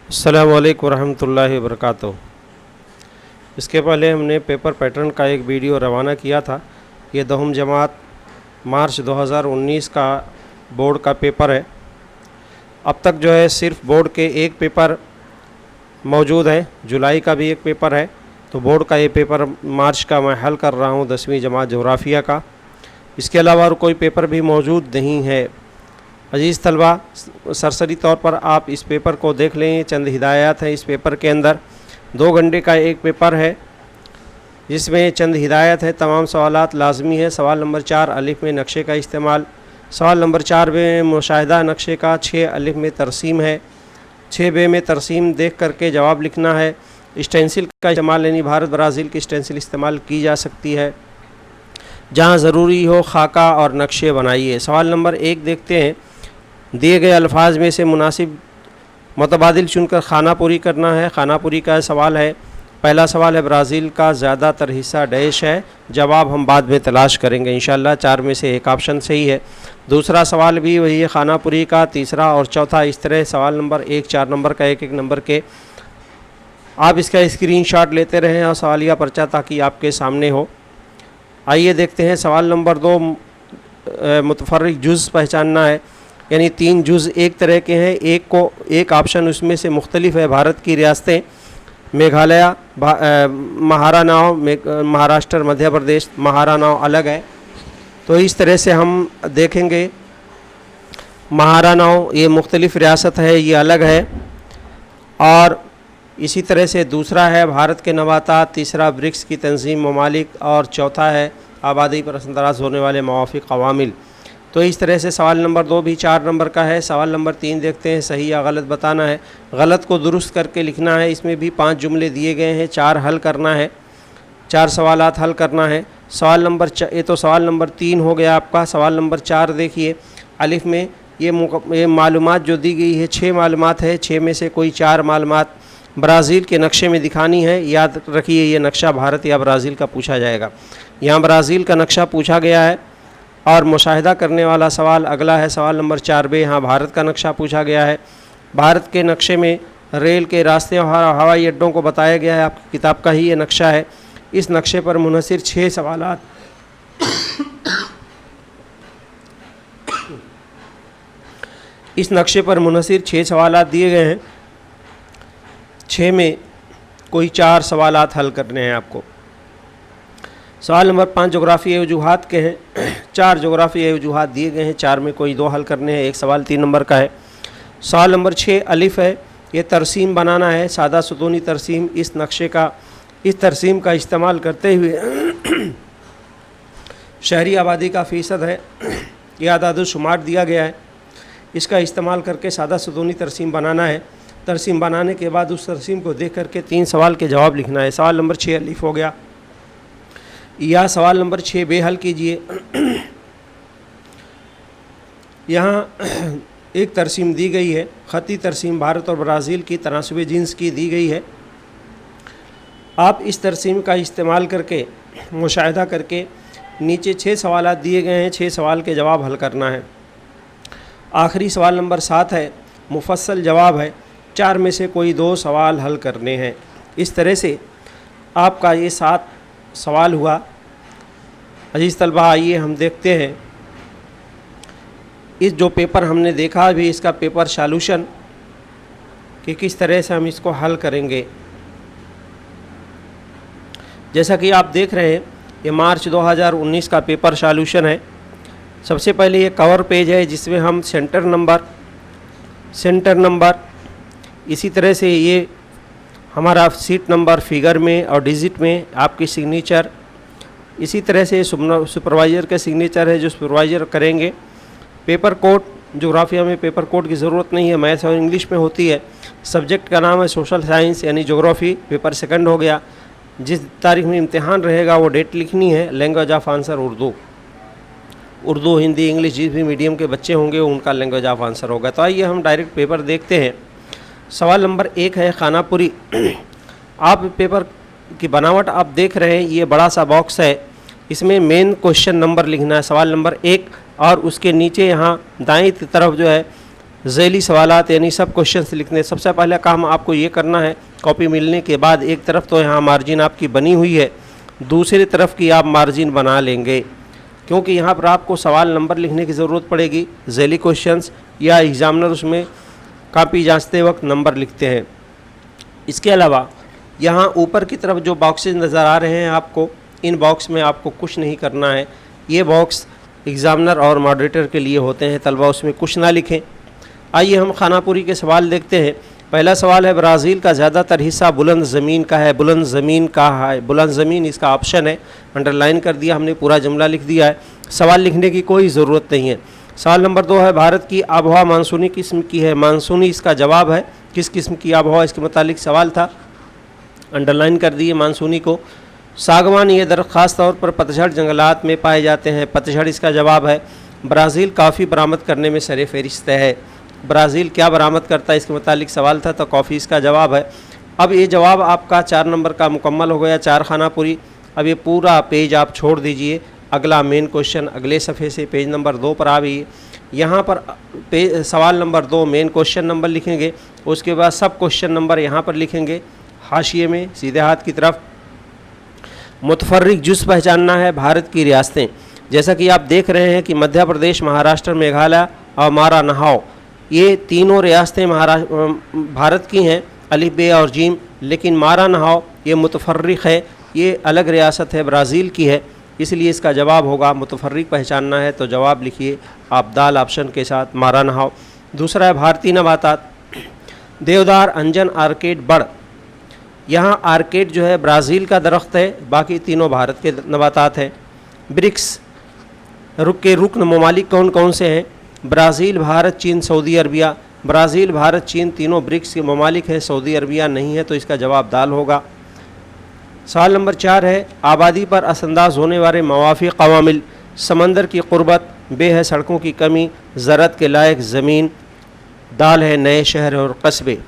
अस्सलामु अलैकुम वरहमतुल्लाहि वबरकातुहू। इसके पहले हमने पेपर पैटर्न का एक वीडियो रवाना किया था। ये 10वीं जमात मार्च 2019 का बोर्ड का पेपर है। अब तक जो है सिर्फ बोर्ड के एक पेपर मौजूद है, जुलाई का भी एक पेपर है। तो बोर्ड का ये पेपर मार्च का मैं हल कर रहा हूँ 10वीं जमात जोग्राफ़िया का। इसके अलावा और कोई पेपर भी मौजूद नहीं है। अजीज़ तलबा, सरसरी तौर पर आप इस पेपर को देख लें। चंद हिदायत हैं इस पेपर के अंदर। 2 घंटे का एक पेपर है जिसमें चंद हिदायत है। तमाम सवालात लाजमी है। सवाल नंबर 4 अलिफ में नक्शे का इस्तेमाल। सवाल नंबर 4 में मुशाहिदा नक्शे का। 6 अलिफ में तरसीम है। 6 बे में तरसीम देख करके जवाब लिखना है। स्टेंसिल का इस्तेमाल यानी भारत ब्राज़ील की स्टेंसिल इस्तेमाल की जा सकती है। जहाँ ज़रूरी हो खाका और नक्शे बनाइए। सवाल नंबर 1 देखते हैं। दिए गए अल्फाज में से मुनासिब मुतबादिल चुनकर खानापुरी करना है। खानापुरी का सवाल है। पहला सवाल है ब्राज़ील का ज़्यादातर हिस्सा डैश है। जवाब हम बाद में तलाश करेंगे इंशाअल्लाह। 4 में से एक ऑप्शन सही है। दूसरा सवाल भी वही है खानापुरी का। तीसरा और चौथा इस तरह सवाल नंबर 1 4 नंबर का एक नंबर के आप इसका स्क्रीनशॉट लेते रहें और सवालिया पर्चा ताकि आपके सामने हो। आइए देखते हैं। सवाल नंबर 2 मुतफर्रिक जुज़ पहचानना है, यानी 3 जुज़ एक तरह के हैं। एक ऑप्शन उसमें से मुख्तलिफ है। भारत की रियासतें मेघालय, महारानाओ, महाराष्ट्र, मध्य प्रदेश, महारानाओ अलग है। तो इस तरह से हम देखेंगे। महारानाओ ये मुख्तलिफ रियासत है, ये अलग है। और इसी तरह से दूसरा है भारत के नबातात। तीसरा ब्रिक्स की तंजीम ममालिक। और चौथा है आबादी पर असरअंदाज होने वाले मवाफ़िक़ अवामिल। तो इस तरह से सवाल नंबर 2 भी 4 नंबर का है। सवाल नंबर 3 देखते हैं। सही या गलत बताना है। गलत को दुरुस्त करके लिखना है। इसमें भी 5 जुमले दिए गए हैं, 4 हल करना है, 4 सवालात हल करना है। सवाल नंबर ये तो सवाल नंबर 3 हो गया आपका। सवाल नंबर 4 देखिए। अलिफ में ये मालूमात जो दी गई है 6 मालूमात है। 6 में से कोई 4 मालूमात ब्राज़ील के नक्शे में दिखानी है। याद रखिए ये नक्शा भारत या ब्राज़ील का पूछा जाएगा। यहाँ ब्राज़ील का नक्शा पूछा गया है। और मुशाहिदा करने वाला सवाल अगला है। सवाल नंबर 4 बे। यहाँ भारत का नक्शा पूछा गया है। भारत के नक्शे में रेल के रास्ते और हवाई अड्डों को बताया गया है। आपकी किताब का ही ये नक्शा है। इस नक्शे पर मुनहसिर 6 सवालात इस नक्शे पर मुनहसिर 6 सवालात दिए गए हैं। 6 में कोई 4 सवालात हल करने हैं आपको। सवाल नंबर 5 जोग्राफ़ी वजूहात के हैं। 4 जोग्राफ़ी वजूहात दिए गए हैं। 4 में कोई 2 हल करने हैं। एक सवाल 3 नंबर का है। सवाल नंबर 6 अलिफ है। ये तरसीम बनाना है, सादा सुतूनी तरसीम। इस तरसीम का इस्तेमाल करते हुए शहरी आबादी का फ़ीसद है, यह आदाद शुमार दिया गया है। इसका इस्तेमाल करके सादा सुतूनी तरसीम बनाना है। तरसीम बनाने के बाद उस तरसीम को देख करके 3 सवाल के जवाब लिखना है। सवाल नंबर 6 अलिफ हो गया। या सवाल नंबर 6 बे हल कीजिए। यहाँ एक तरसीम दी गई है। ख़ती तरसीम भारत और ब्राज़ील की तनासुब जिन्स की दी गई है। आप इस तरसीम का इस्तेमाल करके मुशाहिदा करके नीचे 6 सवालात दिए गए हैं, 6 सवाल के जवाब हल करना है। आखिरी सवाल नंबर 7 है, मुफस्सल जवाब है। 4 में से कोई 2 सवाल हल करने हैं। इस तरह से आपका ये 7 सवाल हुआ। अजीज़ तलबा, आइए हम देखते हैं इस जो पेपर हमने देखा अभी, इसका पेपर सॉल्यूशन कि किस तरह से हम इसको हल करेंगे। जैसा कि आप देख रहे हैं ये मार्च 2019 का पेपर सॉल्यूशन है। सबसे पहले ये कवर पेज है जिसमें हम सेंटर नंबर इसी तरह से ये हमारा सीट नंबर फिगर में और डिजिट में आपकी सिग्नेचर, इसी तरह से सुपरवाइज़र के सिग्नेचर है जो सुपरवाइज़र करेंगे। पेपर कोड, जोग्राफिया में पेपर कोड की ज़रूरत नहीं है, मैथ्स और इंग्लिश में होती है। सब्जेक्ट का नाम है सोशल साइंस यानी जोग्राफ़ी। पेपर सेकंड हो गया। जिस तारीख में इम्तिहान रहेगा वो डेट लिखनी है। Language of answer Urdu, Hindi, English जिस भी मीडियम के बच्चे होंगे उनका लैंग्वेज ऑफ आंसर होगा। तो आइए हम डायरेक्ट पेपर देखते हैं। सवाल नंबर 1 है खानापुरी। आप पेपर की बनावट आप देख रहे हैं, ये बड़ा सा बॉक्स है। इसमें मेन क्वेश्चन नंबर लिखना है, सवाल नंबर 1, और उसके नीचे यहाँ दाईं तरफ जो है ज़ैली सवालात यानी सब क्वेश्चंस लिखने। सबसे पहला काम आपको ये करना है, कॉपी मिलने के बाद एक तरफ तो यहाँ मार्जिन आपकी बनी हुई है, दूसरी तरफ की आप मार्जिन बना लेंगे, क्योंकि यहाँ पर आपको सवाल नंबर लिखने की ज़रूरत पड़ेगी। ज़ैली क्वेश्चंस या एग्ज़ामिनर उसमें कॉपी जांचते वक्त नंबर लिखते हैं। इसके अलावा यहाँ ऊपर की तरफ जो बॉक्सेस नज़र आ रहे हैं आपको, इन बॉक्स में आपको कुछ नहीं करना है। ये बॉक्स एग्ज़ामिनर और मॉडरेटर के लिए होते हैं, तलबा उसमें कुछ ना लिखें। आइए हम खानापुरी के सवाल देखते हैं। पहला सवाल है, ब्राज़ील का ज़्यादातर हिस्सा बुलंद ज़मीन का है। बुलंद ज़मीन कहाँ है? बुलंद ज़मीन इसका ऑप्शन है, अंडरलाइन कर दिया हमने, पूरा जुमला लिख दिया है, सवाल लिखने की कोई ज़रूरत नहीं है। सवाल नंबर 2 है, भारत की आबहवा मानसूनी किस्म की है। मानसूनी इसका जवाब है, किस किस्म की आबहवा इसके मुतालिक सवाल था, अंडरलाइन कर दिए मानसूनी को। सागवान ये दरख्त खास तौर पर पतझड़ जंगलात में पाए जाते हैं। पतझड़ इसका जवाब है। ब्राज़ील कॉफ़ी बरामद करने में सरे फहरिस्त है। ब्राज़ील क्या बरामद करता है इसके मुतालिक सवाल था, तो कॉफ़ी इसका जवाब है। अब ये जवाब आपका 4 नंबर का मुकम्मल हो गया, 4 खानापुरी। अब ये पूरा पेज आप छोड़ दीजिए, अगला मेन क्वेश्चन अगले सफ़े से पेज नंबर 2 पर आ गई। यहाँ पर सवाल नंबर 2 मेन क्वेश्चन नंबर लिखेंगे, उसके बाद सब क्वेश्चन नंबर यहाँ पर लिखेंगे हाशिए में सीधे हाथ की तरफ। मुतफर्रिक जुज़ पहचानना है भारत की रियासतें। जैसा कि आप देख रहे हैं कि मध्य प्रदेश, महाराष्ट्र, मेघालय और मारा नहाओ, ये तीनों रियासतें भारत की हैं, अलिफ बे और जीम। लेकिन मारा नहाओ ये मुतफर्रिक है, ये अलग रियासत है, ब्राज़ील की है, इसलिए इसका जवाब होगा मुतफर्रिक पहचानना है, तो जवाब लिखिए आप दाल ऑप्शन के साथ, मारा नहाओ। दूसरा है भारतीय नबातात। देवदार, अंजन, आर्केड, बड़। यहाँ आर्केड जो है ब्राज़ील का दरख्त है, बाकी तीनों भारत के नबातात हैं। ब्रिक्स के रुकन ममालिक कौन कौन से हैं? ब्राज़ील, भारत, चीन, सऊदी अरबिया। ब्राज़ील, भारत, चीन तीनों ब्रिक्स के ममालिक हैं, सऊदी अरबिया नहीं है, तो इसका जवाब दाल होगा। सवाल नंबर 4 है, आबादी पर असरअंदाज होने वाले मवाफ़िक़ अवामिल। समंदर की क़ुर्बत, बे है सड़कों की कमी, ज़राअत के लायक ज़मीन, दाल है नए शहर और कस्बे।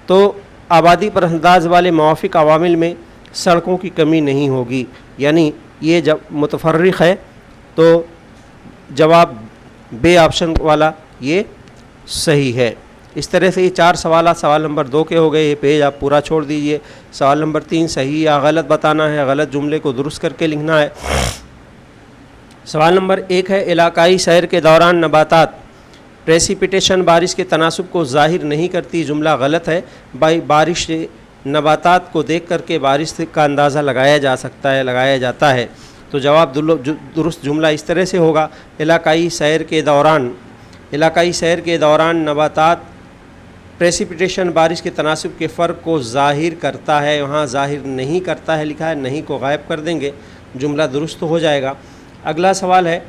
तो आबादी पर असरअंदाज वाले मवाफ़िक़ अवामिल में सड़कों की कमी नहीं होगी, यानी ये जब मुतफर्रिक़ है तो जवाब बे ऑप्शन वाला ये सही है। इस तरह से ये 4 सवाल सवाल नंबर 2 के हो गए। ये पेज आप पूरा छोड़ दीजिए। सवाल नंबर 3 सही या गलत बताना है, गलत जुमले को दुरुस्त करके लिखना है। सवाल नंबर 1 है, इलाकाई सैर के दौरान नबातात। प्रेसिपिटेशन बारिश के तनासुब को ज़ाहिर नहीं करती, जुमला गलत है। बारिश नबातात को देख करके बारिश का अंदाज़ा लगाया जा सकता है, लगाया जाता है, तो जवाब दुरुस्त जुमला इस तरह से होगा, इलाकाई सैर के दौरान नबातात प्रेसिपिटेशन बारिश के तनासुब के फ़र्क को ज़ाहिर करता है। वहाँ ज़ाहिर नहीं करता है लिखा है, नहीं को गायब कर देंगे, जुमला दुरुस्त हो जाएगा। अगला सवाल है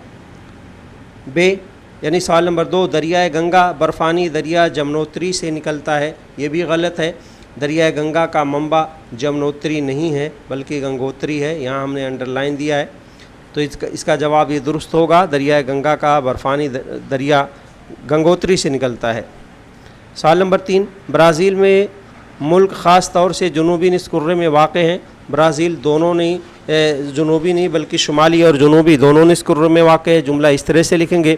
बे, यानी सवाल नंबर 2, दरियाए गंगा बर्फ़ानी दरिया जमुनोत्री से निकलता है। ये भी गलत है। दरियाए गंगा का मंबा जमुनोत्री नहीं है बल्कि गंगोत्री है, यहाँ हमने अंडरलाइन दिया है, तो इसका जवाब ये दुरुस्त होगा। दरियाए गंगा का बर्फ़ानी दरिया गंगोत्री से निकलता है। सवाल नंबर 3, ब्राज़ील में मुल्क ख़ास तौर से जुनूबी निस्कुर्रे में वाक़ हैं। ब्राज़ील दोनों नहीं, जुनूबी नहीं बल्कि शुमाली और जुनूबी दोनों निस्कुर्रे में वाक़ है। जुमला इस तरह से लिखेंगे,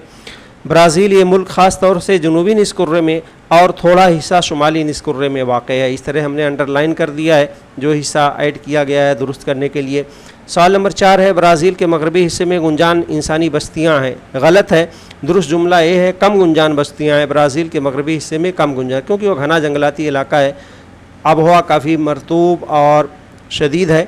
ब्राज़ील ये मुल्क ख़ास तौर से जुनूबी निस्कुर्रे में और थोड़ा हिस्सा शुमाली निस्कुर्रे में वाक़ है। इस तरह हमने अंडरलाइन कर दिया है, जो हिस्सा ऐड किया गया है दुरुस्त करने के लिए। सवाल नंबर 4 है, ब्राज़ील के मगरबी हिस्से में गुंजान इंसानी बस्तियां हैं। गलत है। दुरुस्त जुमला ये है, कम गुंजान बस्तियां हैं ब्राज़ील के मगरबी हिस्से में, कम गुंजान, क्योंकि वो घना जंगलाती इलाका है, आबहवा काफ़ी मरतूब और शदीद है।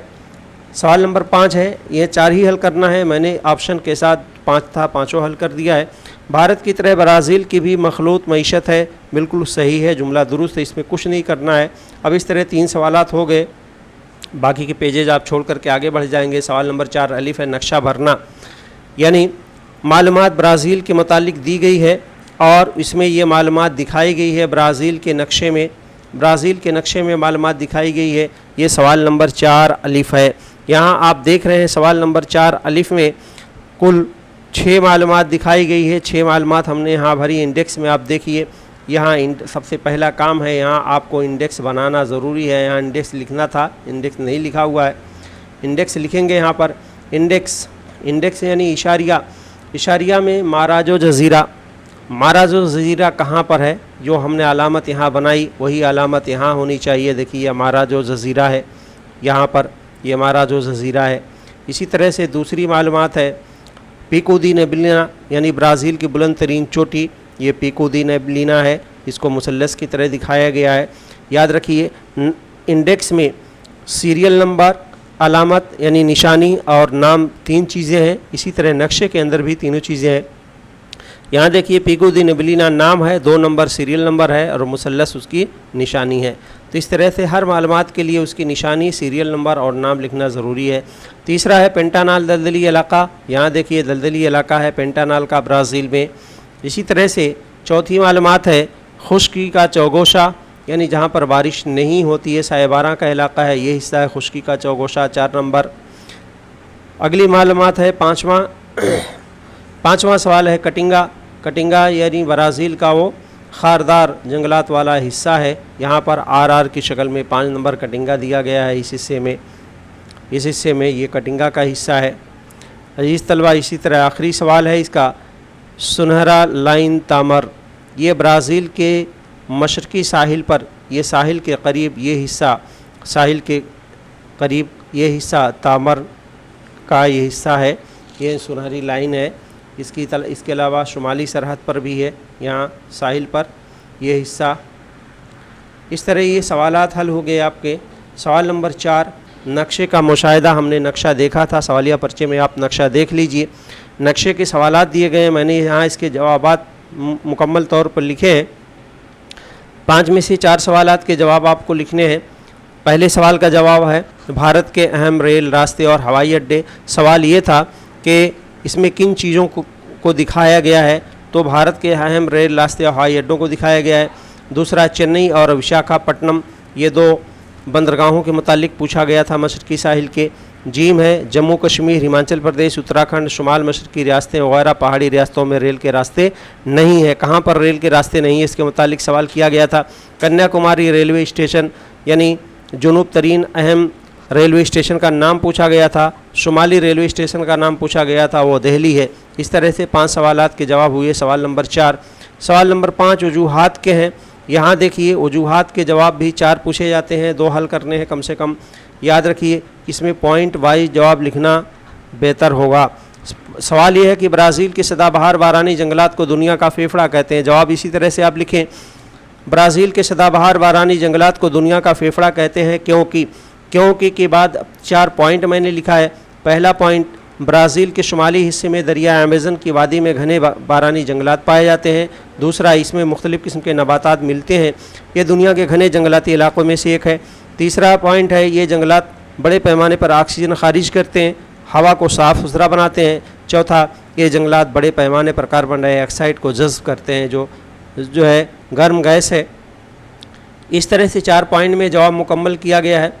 सवाल नंबर 5 है, ये 4 ही हल करना है, मैंने ऑप्शन के साथ 5 था, पाँचों हल कर दिया है। भारत की तरह ब्राज़ील की भी मखलूत मईशत है, बिल्कुल सही है, जुमला दुरुस्त है, इसमें कुछ नहीं करना है। अब इस तरह 3 सवालात हो गए, बाकी के पेजेज आप छोड़ करके आगे बढ़ जाएंगे। सवाल नंबर 4 अलिफ है, नक्शा भरना, यानी मालूमात ब्राज़ील के मुतालिक दी गई है और इसमें ये मालूमात दिखाई गई है ब्राज़ील के नक्शे में मालूमात दिखाई गई है। ये सवाल नंबर 4 अलिफ है। यहाँ आप देख रहे हैं सवाल नंबर 4 अलिफ में कुल 6 मालूमात दिखाई गई है। 6 मालूमात हमने यहाँ भरी इंडेक्स में। आप देखिए यहाँ सबसे पहला काम है, यहाँ आपको इंडेक्स बनाना ज़रूरी है। यहाँ इंडेक्स लिखना था, इंडेक्स नहीं लिखा हुआ है, इंडेक्स लिखेंगे यहाँ पर। इंडेक्स यानी इशारिया में महाराजो जज़ीरा, माराजो जजीरा कहाँ पर है, जो हमने अलामत यहाँ बनाई वही अलामत यहाँ होनी चाहिए। देखिए ये माराजो जजीरा है, यहाँ पर ये माराजो जजीरा है। इसी तरह से दूसरी मालूमात है पिको दी नेबलिना, यानी ब्राज़ील की बुलंद तरीन चोटी, ये पिको दी नेबलिना है। इसको मुसल्लस की तरह दिखाया गया है। याद रखिए इंडेक्स में सीरियल नंबर, अलामत यानी निशानी और नाम 3 चीज़ें हैं। इसी तरह नक्शे के अंदर भी तीनों चीज़ें हैं। यहाँ देखिए पिको दी नेबलिना नाम है, 2 नंबर सीरियल नंबर है और मुसल्लस उसकी निशानी है। तो इस तरह से हर मालूमात के लिए उसकी निशानी, सीरियल नंबर और नाम लिखना ज़रूरी है। तीसरा है पेंटानाल दलदली इलाका, यहाँ देखिए दलदली इलाका है पेंटानाल का ब्राज़ील में। इसी तरह से चौथी मालूमात है खुश्की का चौगोशा, यानी जहाँ पर बारिश नहीं होती है, साहिबारा का इलाका है, ये हिस्सा है खुश्की का चौगोशा, 4 नंबर। अगली मालूमात है पाँचवा सवाल है कटिंगा। कटिंगा यानी ब्राज़ील का वो खारदार जंगलात वाला हिस्सा है। यहाँ पर RR की शक्ल में 5 नंबर कटिंगा दिया गया है। इस हिस्से में ये कटिंगा का हिस्सा है। अजीज़ तलबा, इसी तरह आखिरी सवाल है इसका सुनहरा लाइन तामर, ये ब्राज़ील के मशरक़ी साहिल पर, ये साहिल के करीब ये हिस्सा, साहिल के करीब ये हिस्सा तामर का ये हिस्सा है, ये सुनहरी लाइन है। इसके अलावा शुमाली सरहद पर भी है, यहाँ साहिल पर ये हिस्सा। इस तरह ये सवालात हल हो गए आपके। सवाल नंबर 4 नक्शे का मुशाहिदा, हमने नक्शा देखा था, सवालिया पर्चे में आप नक्शा देख लीजिए। नक्शे के सवालात दिए गए हैं, मैंने यहाँ इसके जवाबात मुकम्मल तौर पर लिखे हैं। 5 में से 4 सवालात के जवाब आपको लिखने हैं। पहले सवाल का जवाब है भारत के अहम रेल रास्ते और हवाई अड्डे। सवाल ये था कि इसमें किन चीज़ों को दिखाया गया है, तो भारत के अहम रेल रास्ते और हवाई अड्डों को दिखाया गया है। दूसरा चेन्नई और विशाखापट्टनम, ये 2 बंदरगाहों के मुतालिक पूछा गया था मशरक़ी साहिल के। जीम है जम्मू कश्मीर, हिमाचल प्रदेश, उत्तराखंड, शुमाल मशरक़ी रियासतें वगैरह पहाड़ी रियासतों में रेल के रास्ते नहीं है। कहाँ पर रेल के रास्ते नहीं है इसके मुतालिक सवाल किया गया था। कन्याकुमारी रेलवे स्टेशन यानी जुनूब तरीन अहम रेलवे स्टेशन का नाम पूछा गया था। शुमाली रेलवे स्टेशन का नाम पूछा गया था, वो दिल्ली है। इस तरह से 5 सवालात के जवाब हुए। सवाल नंबर 4। सवाल नंबर 5 वजूहात के हैं। यहाँ देखिए वजूहात के जवाब भी 4 पूछे जाते हैं, 2 हल करने हैं कम से कम। याद रखिए इसमें पॉइंट वाइज जवाब लिखना बेहतर होगा। सवाल ये है कि ब्राज़ील के सदाबहार बारानी जंगलात को दुनिया का फेफड़ा कहते हैं। जवाब इसी तरह से आप लिखें, ब्राज़ील के सदाबहार बारानी जंगलात को दुनिया का फेफड़ा कहते हैं क्योंकि के बाद 4 पॉइंट मैंने लिखा है। पहला पॉइंट, ब्राज़ील के शुमाली हिस्से में दरिया अमेज़न की वादी में घने बारानी जंगलात पाए जाते हैं। दूसरा, इसमें मुख्तलिफ़ किस्म के नबातात मिलते हैं, ये दुनिया के घने जंगलाती इलाकों में से एक है। तीसरा पॉइंट है, ये जंगलात बड़े पैमाने पर ऑक्सीजन खारिज करते हैं, हवा को साफ़ सुथरा बनाते हैं। चौथा, ये जंगलात बड़े पैमाने पर कार्बन डाइऑक्साइड को जज़्ब करते हैं, जो है गर्म गैस है। इस तरह से 4 पॉइंट में जवाब मुकम्मल किया गया है।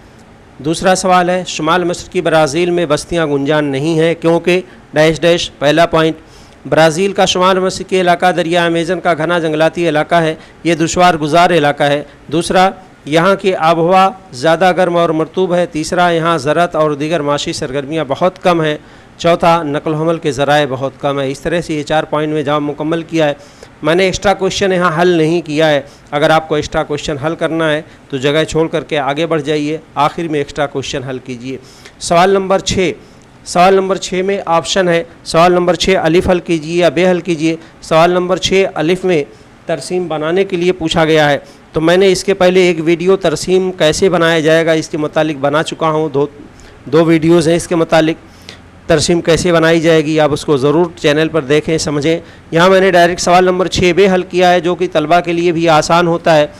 दूसरा सवाल है शुमाल मशरक़ी ब्राज़ील में बस्तियां गुंजान नहीं हैं क्योंकि डैश डैश। पहला पॉइंट, ब्राज़ील का शुमाल मशरक़ी इलाका दरिया अमेज़न का घना जंगलाती इलाका है, ये दुश्वार गुजार इलाका है। दूसरा, यहाँ की आबहवा ज़्यादा गर्म और मरतूब है। तीसरा, यहाँ ज़राअत और दीगर माशी सरगर्मियाँ बहुत कम हैं। चौथा, नकल हमल के ज़राए बहुत कम है। इस तरह से ये 4 पॉइंट में जवाब मुकम्मल किया है। मैंने एक्स्ट्रा क्वेश्चन यहाँ हल नहीं किया है। अगर आपको एक्स्ट्रा क्वेश्चन हल करना है तो जगह छोड़ करके आगे बढ़ जाइए, आखिर में एक्स्ट्रा क्वेश्चन हल कीजिए। सवाल नंबर 6। सवाल नंबर 6 में ऑप्शन है। सवाल नंबर 6 अलिफ हल कीजिए या बे हल कीजिए। सवाल नंबर 6 अलिफ में तरसीम बनाने के लिए पूछा गया है, तो मैंने इसके पहले एक वीडियो तरसीम कैसे बनाया जाएगा इसके मुतालिक बना चुका हूँ। दो वीडियोज़ हैं इसके मुतालिक, तरसीम कैसे बनाई जाएगी, आप उसको ज़रूर चैनल पर देखें समझें। यहाँ मैंने डायरेक्ट सवाल नंबर 6B हल किया है, जो कि तलबा के लिए भी आसान होता है।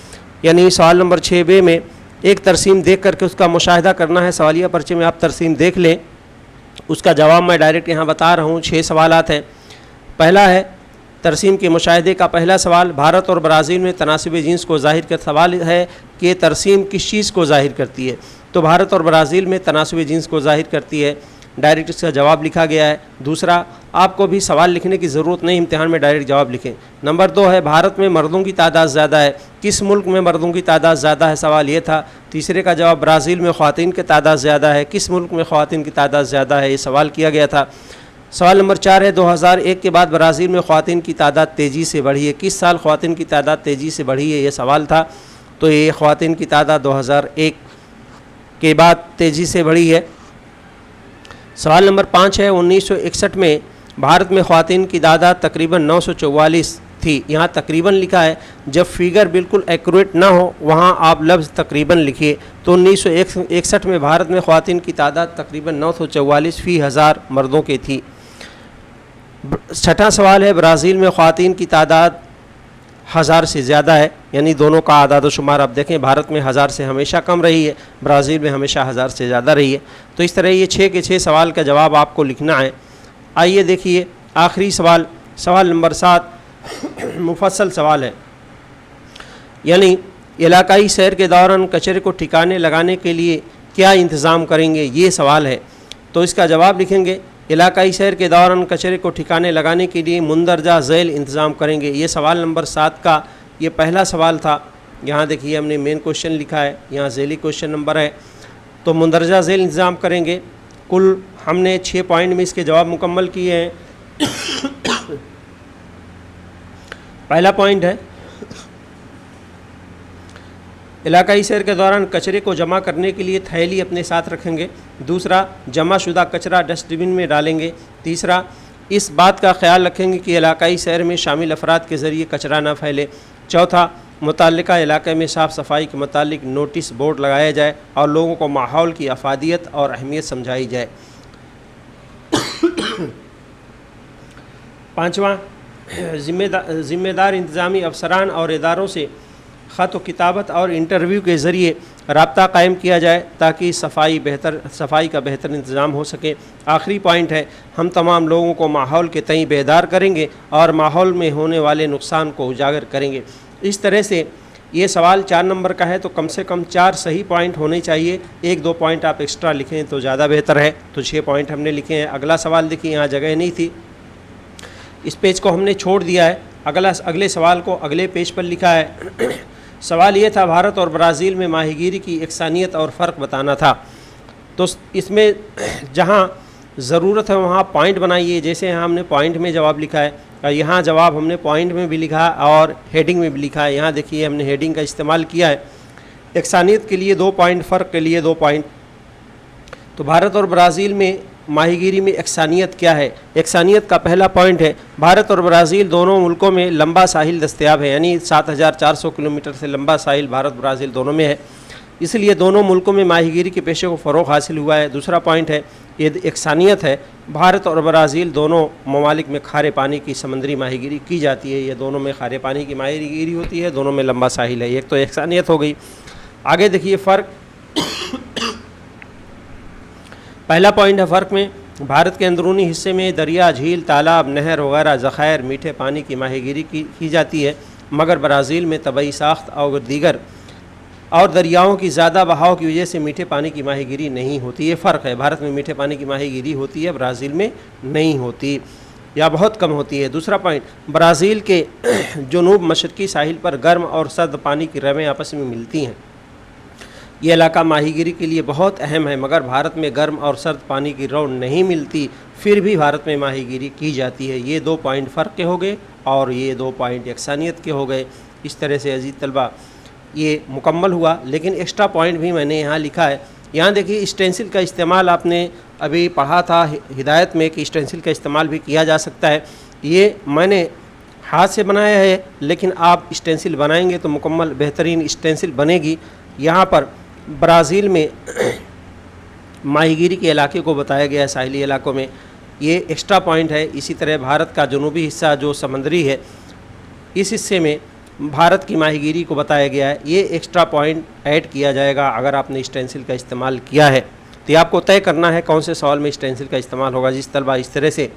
यानी सवाल नंबर 6B में एक तरसीम देख करके उसका मुशाहिदा करना है। सवालिया पर्चे में आप तरसीम देख लें, उसका जवाब मैं डायरेक्ट यहाँ बता रहा हूँ। 6 सवालात हैं। पहला है तरसीम के मुशाहिदे का पहला सवाल, भारत और ब्राज़ील में तनासिब जिन्स को ज़ाहिर कर। सवाल है कि तरसीम किस चीज़ को ज़ाहिर करती है, तो भारत और ब्राज़ील में तनासिब जिन्स को ज़ाहिर करती है। डायरेक्ट इसका जवाब लिखा गया है। दूसरा, आपको भी सवाल लिखने की ज़रूरत नहीं, इम्तिहान में डायरेक्ट जवाब लिखें। नंबर 2 है भारत में मर्दों की तादाद ज़्यादा है, किस मुल्क में मर्दों की तादाद ज़्यादा है, सवाल ये था। तीसरे का जवाब ब्राज़ील में ख़वातीन की तादाद ज़्यादा है, किस मुल्क में ख़वातीन की तादाद ज़्यादा है, ये सवाल किया गया था। सवाल नंबर 4 है, 2001 के बाद ब्राज़ील में ख़वातीन की तादाद तेज़ी से बढ़ी है। किस साल ख़वातीन की तादाद तेज़ी से बढ़ी है, ये सवाल था। तो ये ख़वातीन की तादाद 2001 के बाद तेज़ी से बढ़ी है। सवाल नंबर 5 है, 1961 में भारत में ख़वातीन की तादाद तकरीबन 944 थी। यहाँ तकरीबन लिखा है, जब फिगर बिल्कुल एक्यूरेट ना हो वहाँ आप लफ्ज़ तकरीबन लिखिए। तो 1961 में भारत में ख़वातीन की तादाद तकरीबन 944 फ़ी हज़ार मर्दों की थी। छठा सवाल है, ब्राज़ील में ख़वातीन की तादाद 1000 से ज़्यादा है, यानी दोनों का आदाद शुमार आप देखें, भारत में 1000 से हमेशा कम रही है, ब्राज़ील में हमेशा 1000 से ज़्यादा रही है। तो इस तरह ये 6 के 6 सवाल का जवाब आपको लिखना है। आइए देखिए आखिरी सवाल, सवाल नंबर 7 मुफस्सल सवाल है, यानी इलाकाई सैर के दौरान कचरे को ठिकाने लगाने के लिए क्या इंतज़ाम करेंगे, ये सवाल है। तो इसका जवाब लिखेंगे, इलाकाई सैर के दौरान कचरे को ठिकाने लगाने के लिए मुंदरजा झैल इंतज़ाम करेंगे। ये सवाल नंबर 7 का ये पहला सवाल था। यहाँ देखिए हमने मेन क्वेश्चन लिखा है, यहाँ झैली क्वेश्चन नंबर है। तो मुंदरजा झैल इंतज़ाम करेंगे। कुल हमने 6 पॉइंट में इसके जवाब मुकम्मल किए हैं। पहला पॉइंट है, इलाकाई सैर के दौरान कचरे को जमा करने के लिए थैली अपने साथ रखेंगे। दूसरा, जमा शुदा कचरा डस्टबिन में डालेंगे। तीसरा, इस बात का ख्याल रखेंगे कि इलाकाई सैर में शामिल अफराद के ज़रिए कचरा ना फैले। चौथा, मुतल्लिका इलाके में साफ़ सफाई के मुतालिक नोटिस बोर्ड लगाया जाए और लोगों को माहौल की अफादियत और अहमियत समझाई जाए। पाँचवा, ज़िम्मेदार इंतज़ामी अफसरान और इदारों से ख़त व किताबत और इंटरव्यू के ज़रिए रब्ता कायम किया जाए ताकि सफाई का बेहतर इंतज़ाम हो सके। आखिरी पॉइंट है, हम तमाम लोगों को माहौल के तई बेदार करेंगे और माहौल में होने वाले नुकसान को उजागर करेंगे। इस तरह से ये सवाल 4 नंबर का है, तो कम से कम 4 सही पॉइंट होने चाहिए। 1-2 पॉइंट आप एक्स्ट्रा लिखें तो ज़्यादा बेहतर है। तो 6 पॉइंट हमने लिखे हैं। अगला सवाल देखिए, यहाँ जगह नहीं थी, इस पेज को हमने छोड़ दिया है। अगले सवाल को अगले पेज पर लिखा है। सवाल ये था, भारत और ब्राज़ील में माहीगीरी की यकसानियत और फ़र्क बताना था। तो इसमें जहाँ ज़रूरत है वहाँ पॉइंट बनाइए। जैसे यहाँ हमने पॉइंट में जवाब लिखा है, यहाँ जवाब हमने पॉइंट में भी लिखा और हेडिंग में भी लिखा है। यहाँ देखिए हमने हेडिंग का इस्तेमाल किया है। यकसानियत के लिए 2 पॉइंट, फ़र्क के लिए 2 पॉइंट। तो भारत और ब्राज़ील में माहीगीरी में यकसानियत क्या है। यकसानियत का पहला पॉइंट है, भारत और ब्राज़ील दोनों मुल्कों में लंबा साहिल दस्तयाब है, यानी 7400 किलोमीटर से लंबा साहिल भारत ब्राज़ील दोनों में है, इसलिए दोनों मुल्कों में माहीगीरी के पेशे को फ़रोग़ हासिल हुआ है। दूसरा पॉइंट है, ये यकसानियत है, भारत और ब्राज़ील दोनों ममालिक में खारे पानी की समंदरी माहीगीरी की जाती है। ये दोनों में खारे पानी की माहीगीरी होती है, दोनों में लंबा साहिल है। एक तो यकसानियत हो गई। आगे देखिए फ़र्क। पहला पॉइंट है फ़र्क में, भारत के अंदरूनी हिस्से में दरिया, झील, तालाब, नहर वगैरह ज़ख़ायर मीठे पानी की माहीगीरी की जाती है, मगर ब्राज़ील में तबई साख्त और दीगर और दरियाओं की ज़्यादा बहाव की वजह से मीठे पानी की माहीगीरी नहीं होती। ये फ़र्क है, भारत में मीठे पानी की माहीगीरी होती है, ब्राज़ील में नहीं होती या बहुत कम होती है। दूसरा पॉइंट, ब्राज़ील के जुनूब मशरक़ी साहिल पर गर्म और सर्द पानी की रवें आपस में मिलती हैं। ये इलाका माहीगीरी के लिए बहुत अहम है, मगर भारत में गर्म और सर्द पानी की रौ नहीं मिलती, फिर भी भारत में माहीगीरी की जाती है। ये 2 पॉइंट फ़र्क के हो गए और ये 2 पॉइंट यकसानियत के हो गए। इस तरह से अजीज़ तलबा ये मुकम्मल हुआ, लेकिन एक्स्ट्रा पॉइंट भी मैंने यहाँ लिखा है। यहाँ देखिए स्टेंसिल का इस्तेमाल आपने अभी पढ़ा था हिदायत में कि स्टेंसिल का इस्तेमाल भी किया जा सकता है। ये मैंने हाथ से बनाया है, लेकिन आप स्टेंसिल बनाएंगे तो मुकम्मल बेहतरीन स्टेंसिल बनेगी। यहाँ पर ब्राज़ील में माहीगीरी के इलाके को बताया गया है, साहिली इलाकों में, ये एक्स्ट्रा पॉइंट है। इसी तरह भारत का जनूबी हिस्सा जो समंदरी है, इस हिस्से में भारत की माहीगीरी को बताया गया है। ये एक्स्ट्रा पॉइंट ऐड किया जाएगा अगर आपने स्टेंसिल का इस्तेमाल किया है। तो ये आपको तय करना है कौन से सवाल में स्टेंसिल का इस्तेमाल होगा। जिस तलबा इस तरह से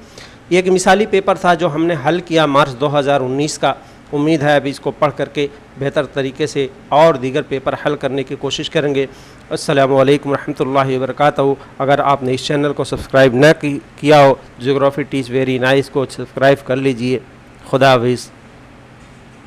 ये एक मिसाली पेपर था जो हमने हल किया मार्च 2019 का। उम्मीद है अभी इसको पढ़ करके बेहतर तरीके से और दीगर पेपर हल करने की कोशिश करेंगे। अस्सलामु अलैकुम रहमतुल्लाहि व बरकातहू। अगर आपने इस चैनल को सब्सक्राइब न किया हो, ज्योग्राफी टीच वेरी नाइस को सब्सक्राइब कर लीजिए। खुदा हाफिज़।